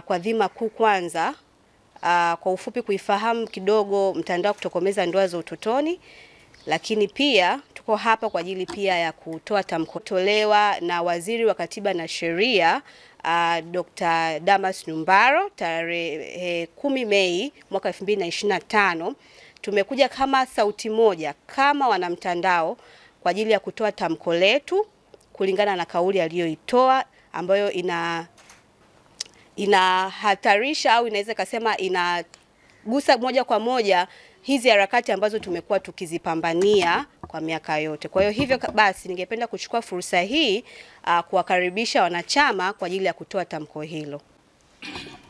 kwa dhima kuu kwanza, kwa ufupi kuifahamu kidogo mtandao wa kutokomeza ndoa za utotoni, lakini pia tuko hapa kwa ajili pia ya kutoa tamko tolewa na Waziri wa Katiba na Sheria Dr. Damas Ndumbaro tarehe 10 Mei mwaka 2025. Tumekuja kama sauti moja kama wanamtandao kwa ajili ya kutoa tamko letu kulingana na kauli aliyoitoa ambayo inahatarisha au inaweza kusema inagusa moja kwa moja hizi harakati ambazo tumekuwa tukizipambania kwa miaka yote. Kwa hivyo basi ningependa kuchukua fursa hii kuwakaribisha wanachama kwa ajili ya kutoa tamko hilo.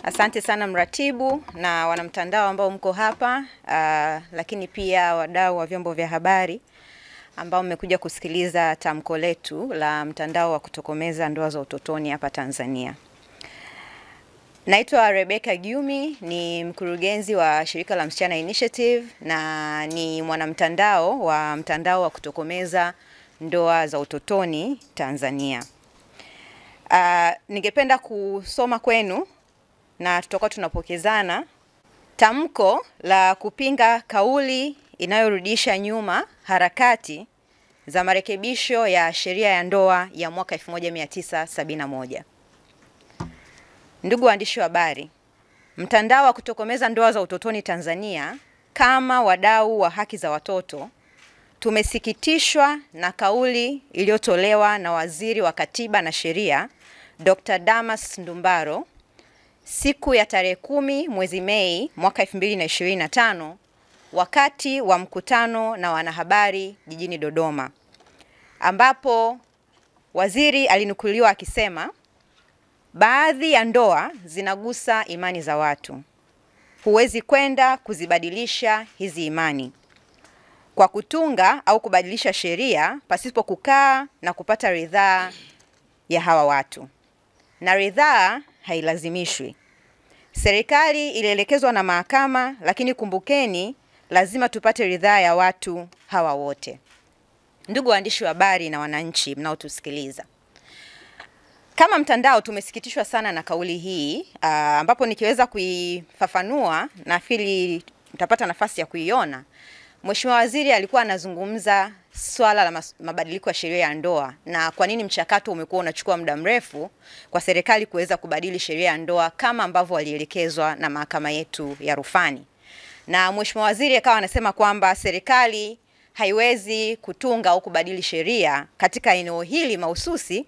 Asante sana mratibu na wanamtandao ambao mko hapa, lakini pia wadau wa vyombo vya habari ambao mmekuja kusikiliza tamko letu la mtandao wa kutokomeza ndoa za utotoni hapa Tanzania. Naitwa Rebecca Gyumi, ni mkurugenzi wa shirika la Msichana Initiative na ni mwanamtandao wa mtandao wa kutokomeza ndoa za utotoni Tanzania. Ningependa kusoma kwenu na tutakuwa tunapokezana tamko la kupinga kauli inayorudisha nyuma harakati za marekebisho ya sheria ya ndoa ya mwaka 1971. Ndugu waandishi wa habari, mtandao wa kutokomeza ndoa za utotoni Tanzania kama wadau wa haki za watoto tumesikitishwa na kauli iliyotolewa na Waziri wa Katiba na Sheria Dr. Damas Ndumbaro siku ya tarehe 10 mwezi Mei mwaka 2025 wakati wa mkutano na wanahabari jijini Dodoma, ambapo waziri alinukuliwa akisema baadhi ya ndoa zinagusa imani za watu. Huwezi kwenda kuzibadilisha hizi imani kwa kutunga au kubadilisha sheria pasipo kukaa na kupata ridhaa ya hawa watu. Na ridhaa hailazimishwi. Serikali ilielekezwa na mahakama, lakini kumbukeni lazima tupate ridhaa ya watu hawa wote. Ndugu waandishi wa habari na wananchi mnaotusikiliza, kama mtandao tumesikitishwa sana na kauli hii, ambapo nikiweza kuifafanua nafikiri mtapata nafasi ya kuiona. Mheshimiwa Waziri alikuwa anazungumza swala la mabadiliko ya sheria ya ndoa na kwa nini mchakato umekuwa unachukua muda mrefu kwa serikali kuweza kubadili sheria ya ndoa kama ambavyo walielekezwa na mahakama yetu ya rufani. Na Mheshimiwa Waziri akawa anasema kwamba serikali haiwezi kutunga au kubadili sheria katika eneo hili mahususi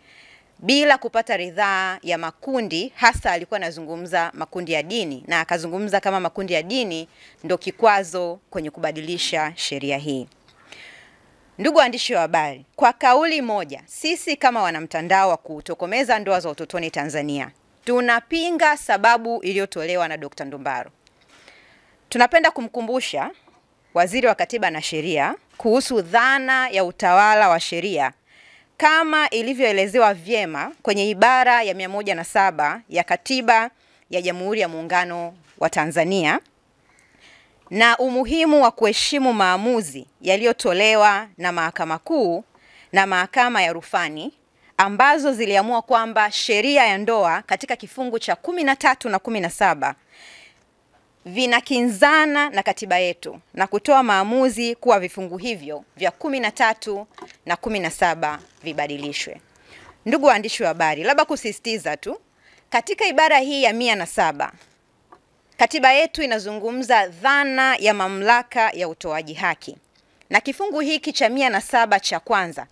bila kupata ridhaa ya makundi, hasa alikuwa anazungumza makundi ya dini na akazungumza kama makundi ya dini ndo kikwazo kwenye kubadilisha sheria hii. Ndugu waandishi wa habari, kwa kauli moja, sisi kama wanamtandao wa kutokomeza ndoa za utotoni Tanzania tunapinga sababu iliyotolewa na Dr. Ndumbaro. Tunapenda kumkumbusha Waziri wa Katiba na Sheria kuhusu dhana ya utawala wa sheria kama ilivyoelezewa vyema kwenye ibara ya 107 ya Katiba ya Jamhuri ya Muungano wa Tanzania na umuhimu wa kuheshimu maamuzi yaliyotolewa na Mahakama Kuu na Mahakama ya Rufani ambazo ziliamua kwamba sheria ya ndoa katika kifungu cha 13 na 17 vinakinzana na katiba yetu na kutoa maamuzi kuwa vifungu hivyo vya 13 na 17 vibadilishwe. Ndugu waandishi wa habari, labda kusisitiza tu, katika ibara hii ya 107 katiba yetu inazungumza dhana ya mamlaka ya utoaji haki, na kifungu hiki cha 107 cha kwanza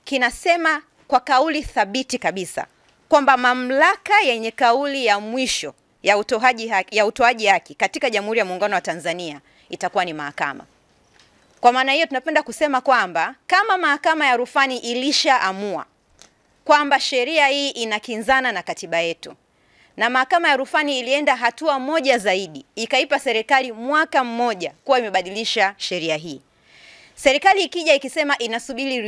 kinasema kwa kauli thabiti kabisa kwamba mamlaka yenye kauli ya mwisho ya utoaji haki katika Jamhuri ya Muungano wa Tanzania itakuwa ni mahakama. Kwa maana hiyo tunapenda kusema kwamba kama mahakama ya rufani ilishaamua kwamba sheria hii inakinzana na katiba yetu na mahakama ya rufani ilienda hatua moja zaidi, ikaipa serikali mwaka mmoja kuwa imebadilisha sheria hii, serikali ikija ikisema inasubiri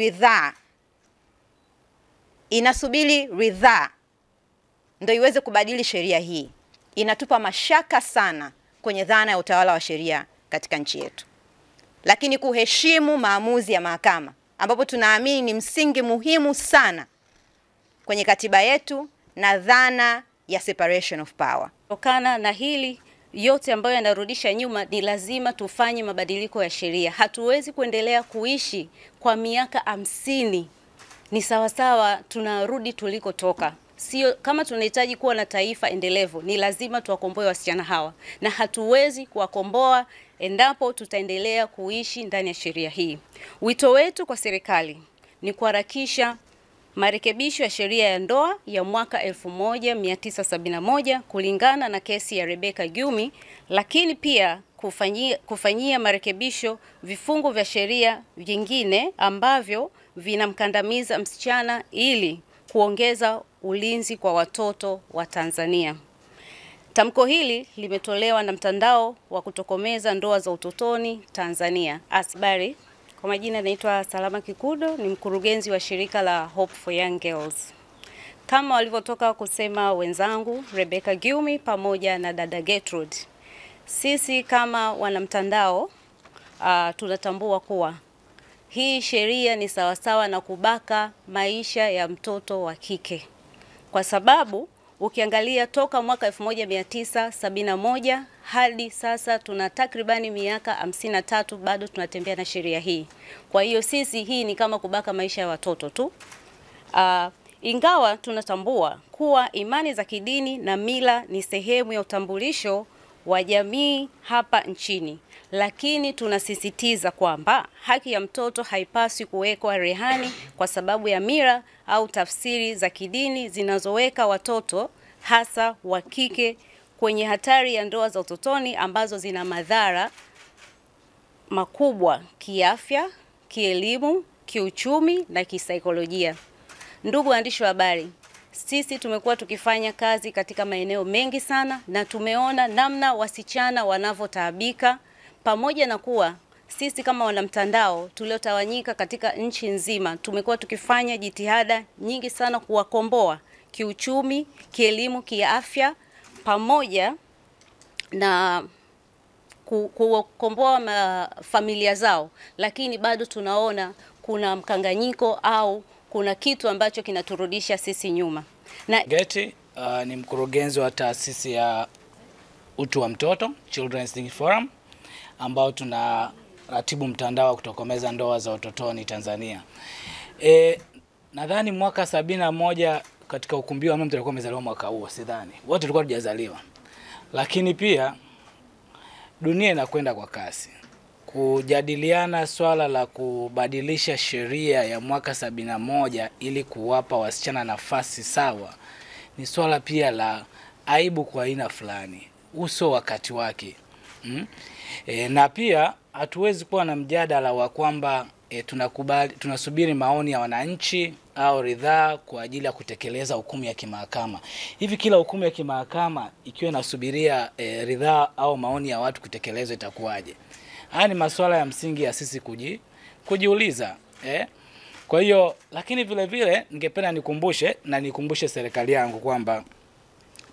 ridhaa ndio iweze kubadili sheria hii, inatupa mashaka sana kwenye dhana ya utawala wa sheria katika nchi yetu. Lakini kuheshimu maamuzi ya mahakama, ambapo tunaamini ni msingi muhimu sana kwenye katiba yetu na dhana ya separation of power. Kutokana na hili yote ambayo yanarudisha nyuma, ni lazima tufanye mabadiliko ya sheria. Hatuwezi kuendelea kuishi kwa miaka 50. Ni sawasawa tunarudi tulikotoka. Sio, kama tunahitaji kuwa na taifa endelevu, ni lazima tuwakomboe wasichana hawa, na hatuwezi kuwakomboa endapo tutaendelea kuishi ndani ya sheria hii. Wito wetu kwa serikali ni kuharakisha marekebisho ya sheria ya ndoa ya mwaka 1971 kulingana na kesi ya Rebecca Gyumi, lakini pia kufanyia marekebisho vifungu vya sheria vingine ambavyo vinamkandamiza msichana ili kuongeza ulinzi kwa watoto wa Tanzania. Tamko hili limetolewa na mtandao wa kutokomeza ndoa za utotoni Tanzania, Asbari. Kwa majina naitwa Salama Kikudo, ni mkurugenzi wa shirika la Hope for Young Girls. Kama walivyotoka kusema wenzangu Rebecca Gyumi pamoja na dada Gertrude, sisi kama wanamtandao tunatambua kuwa hii sheria ni sawasawa na kubaka maisha ya mtoto wa kike, kwa sababu ukiangalia toka mwaka 1971 hadi sasa tuna takribani miaka 53 bado tunatembea na sheria hii. Kwa hiyo sisi, hii ni kama kubaka maisha ya watoto tu. Ingawa tunatambua kuwa imani za kidini na mila ni sehemu ya utambulisho wa jamii hapa nchini, lakini tunasisitiza kwamba haki ya mtoto haipaswi kuwekwa rehani kwa sababu ya mila au tafsiri za kidini zinazoweka watoto hasa wa kike kwenye hatari ya ndoa za utotoni ambazo zina madhara makubwa kiafya, kielimu, kiuchumi na kisaikolojia. Ndugu waandishi wa habari, sisi tumekuwa tukifanya kazi katika maeneo mengi sana na tumeona namna wasichana wanavyotaabika, pamoja na kuwa sisi kama wanamtandao tuliotawanyika katika nchi nzima tumekuwa tukifanya jitihada nyingi sana kuwakomboa kiuchumi, kielimu, kiafya, pamoja na kuwakomboa familia zao, lakini bado tunaona kuna mkanganyiko au kuna kitu ambacho kinaturudisha sisi nyuma. Na Geti ni mkurugenzi wa taasisi ya utu wa mtoto Children's Think Forum, ambao tunaratibu mtandao wa kutokomeza ndoa za utotoni Tanzania. Nadhani mwaka 71 katika ukumbi wa mtu alikuwa amezaliwa mwaka huo, sidhani. Wote tulikuwa tujazaliwa. Lakini pia dunia inakwenda kwa kasi. Kujadiliana swala la kubadilisha sheria ya mwaka 71 ili kuwapa wasichana nafasi sawa ni swala pia la aibu kwa aina fulani, uso wakati wake. Na pia hatuwezi kuwa na mjadala wa kwamba tunasubiri maoni ya wananchi au ridhaa kwa ajili ya kutekeleza hukumu ya kimahakama. Hivi kila hukumu ya kimahakama ikiwa inasubiria ridhaa au maoni ya watu kutekelezwa itakuwaje? Haya ni masuala ya msingi ya sisi kujiuliza. Kwa hiyo, lakini vile vile ningependa nikumbushe serikali yangu kwamba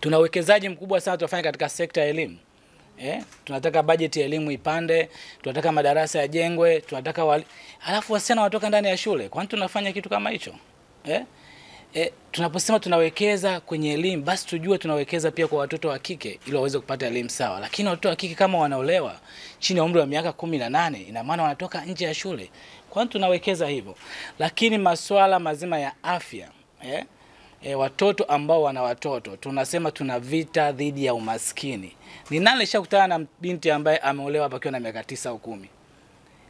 tuna uwekezaji mkubwa sana tunafanya katika sekta ya elimu. Tunataka bajeti ya elimu ipande, tunataka madarasa yajengwe, tunataka alafu wasichana watoka ndani ya shule. Kwani tunafanya kitu kama hicho? Tunaposema tunawekeza kwenye elimu, basi tujue tunawekeza pia kwa watoto wa kike ili waweze kupata elimu sawa. Lakini watoto wa kike kama wanaolewa chini ya umri wa miaka 18, ina maana wanatoka nje ya shule. Kwani tunawekeza hivyo? Lakini masuala mazima ya afya, watoto ambao wana watoto, tunasema tuna vita dhidi ya umaskini. Ni nani alishakutana na binti ambaye ameolewa hapa akiwa na miaka 9 au 10?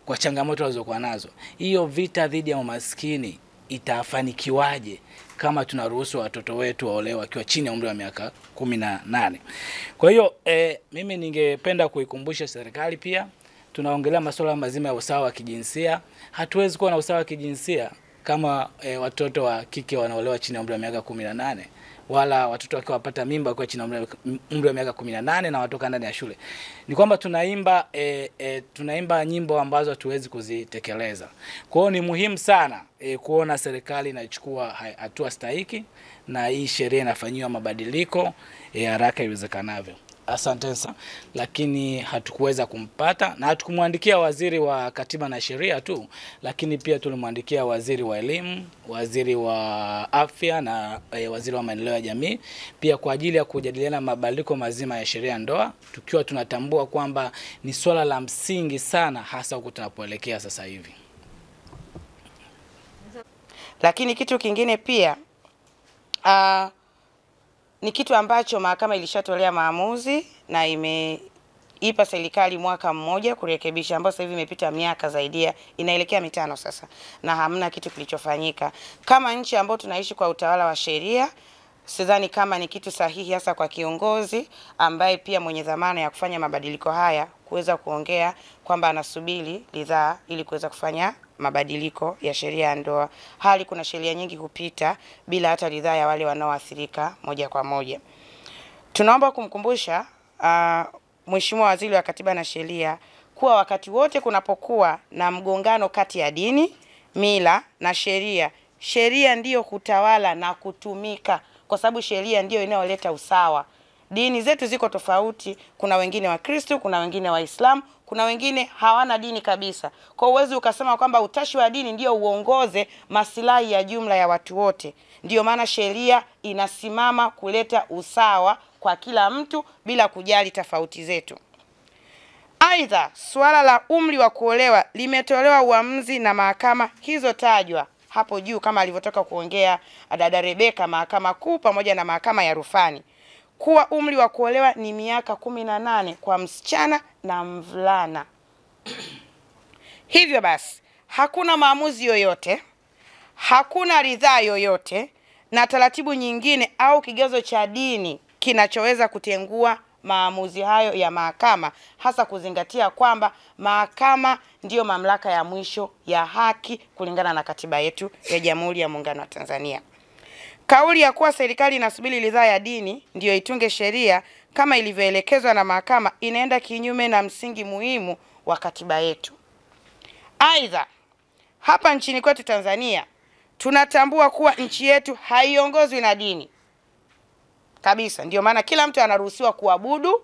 Kwa changamoto walizokuwa nazo. Hiyo vita dhidi ya umaskini itafanikiwaje kama tunaruhusu watoto wetu waolewe wakiwa chini ya umri wa miaka 18? Kwa hiyo mimi ningependa kuikumbusha serikali pia tunaongelea masuala mazima ya usawa wa kijinsia. Hatuwezi kuwa na usawa wa kijinsia kama watoto wa kike wanaolewa chini ya umri wa miaka 18, wala watoto wakiwa wapata mimba kwa chini ya umri wa miaka 18 na watoka ndani ya shule. Ni kwamba tunaimba nyimbo ambazo hatuwezi kuzitekeleza. Kwa hiyo ni muhimu sana kuona serikali inachukua hatua stahiki na hii sheria inafanyiwa mabadiliko haraka iwezekanavyo. Asante sana, lakini hatukuweza kumpata na hatukumwandikia waziri wa katiba na sheria tu, lakini pia tulimwandikia waziri wa elimu, waziri wa afya na waziri wa maendeleo ya jamii, pia kwa ajili ya kujadiliana mabadiliko mazima ya sheria ya ndoa, tukiwa tunatambua kwamba ni swala la msingi sana, hasa huko tunapoelekea sasa hivi. Lakini kitu kingine pia ni kitu ambacho mahakama ilishatolea maamuzi na imeipa serikali mwaka mmoja kurekebisha, ambao sasa hivi imepita miaka zaidi ya inaelekea 5 sasa na hamna kitu kilichofanyika. Kama nchi ambayo tunaishi kwa utawala wa sheria, sidhani kama ni kitu sahihi hasa kwa kiongozi ambaye pia mwenye dhamana ya kufanya mabadiliko haya kuweza kuongea kwamba anasubiri ridhaa ili kuweza kufanya mabadiliko ya sheria ya ndoa. Hali kuna sheria nyingi kupita bila hata ridhaa ya wale wanaoathirika moja kwa moja. Tunaomba kumkumbusha Mheshimiwa Waziri wa Katiba na Sheria kuwa wakati wote kunapokuwa na mgongano kati ya dini, mila na sheria, sheria ndiyo hutawala na kutumika, kwa sababu sheria ndiyo inayoleta usawa. Dini zetu ziko tofauti, kuna wengine wa Kristo, kuna wengine Waislamu, kuna wengine hawana dini kabisa. Kwa uwezo ukasema kwamba utashi wa dini ndio uongoze maslahi ya jumla ya watu wote. Ndio maana sheria inasimama kuleta usawa kwa kila mtu bila kujali tofauti zetu. Aidha, suala la umri wa kuolewa limetolewa uamuzi na mahakama hizo tajwa hapo juu kama alivyotoka kuongea dada Rebeka, mahakama kuu pamoja na mahakama ya rufani, kuwa umri wa kuolewa ni miaka 18 kwa msichana na mvulana. Hivyo basi, hakuna maamuzi yoyote, hakuna ridhaa yoyote na taratibu nyingine au kigezo cha dini kinachoweza kutengua maamuzi hayo ya mahakama, hasa kuzingatia kwamba mahakama ndiyo mamlaka ya mwisho ya haki kulingana na katiba yetu ya Jamhuri ya Muungano wa Tanzania. Kauli ya kuwa serikali inasubiri ridhaa ya dini ndiyo itunge sheria kama ilivyoelekezwa na mahakama inaenda kinyume na msingi muhimu wa katiba yetu. Aidha, hapa nchini kwetu Tanzania tunatambua kuwa nchi yetu haiongozwi na dini kabisa. Ndio maana kila mtu anaruhusiwa kuabudu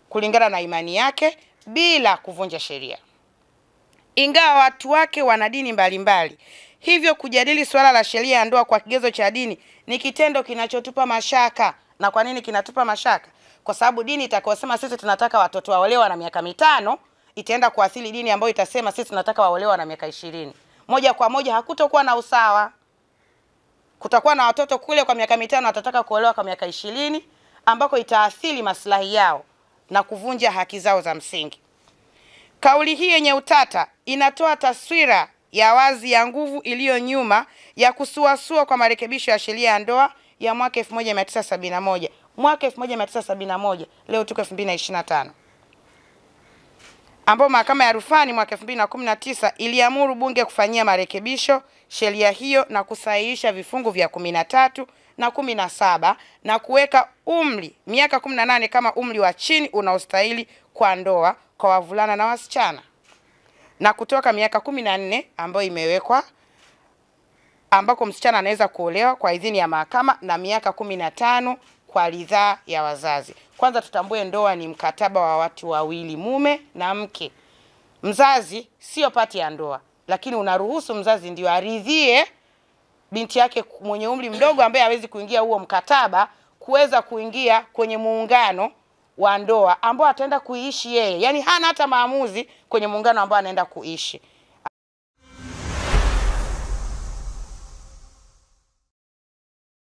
kulingana na imani yake bila kuvunja sheria, ingawa watu wake wana dini mbalimbali. Hivyo kujadili swala la sheria ya ndoa kwa kigezo cha dini ni kitendo kinachotupa mashaka. Na kwa nini kinatupa mashaka? Kwa sababu dini itakayosema sisi tunataka watoto waolewa na miaka 5 itaenda kuathiri dini ambayo itasema sisi tunataka waolewa na miaka 20. Moja kwa moja hakutokuwa na usawa. Kutakuwa na watoto kule kwa miaka 5 watataka kuolewa kwa miaka 20, ambako itaathiri maslahi yao na kuvunja haki zao za msingi. Kauli hii yenye utata inatoa taswira ya wazi ya nguvu iliyo nyuma ya kusuasua kwa marekebisho ya sheria ya ndoa ya mwaka 1971. Mwaka 1971, leo tuko 2025. Ambao mahakama ya rufani mwaka 2019 iliamuru bunge kufanyia marekebisho sheria hiyo na kusahihisha vifungu vya 13 na 17 na kuweka umri miaka 18 kama umri wa chini unaostahili kwa ndoa kwa wavulana na wasichana, na kutoka miaka 14 ambayo imewekwa ambako msichana anaweza kuolewa kwa idhini ya mahakama, na miaka 15 kwa ridhaa ya wazazi. Kwanza tutambue ndoa ni mkataba wa watu wawili, mume na mke. Mzazi sio pati ya ndoa, lakini unaruhusu mzazi ndio aridhie binti yake mwenye umri mdogo ambaye hawezi kuingia huo mkataba kuweza kuingia kwenye muungano wa ndoa ambao ataenda kuishi yeye. Yaani hana hata maamuzi kwenye muungano ambao anaenda kuishi.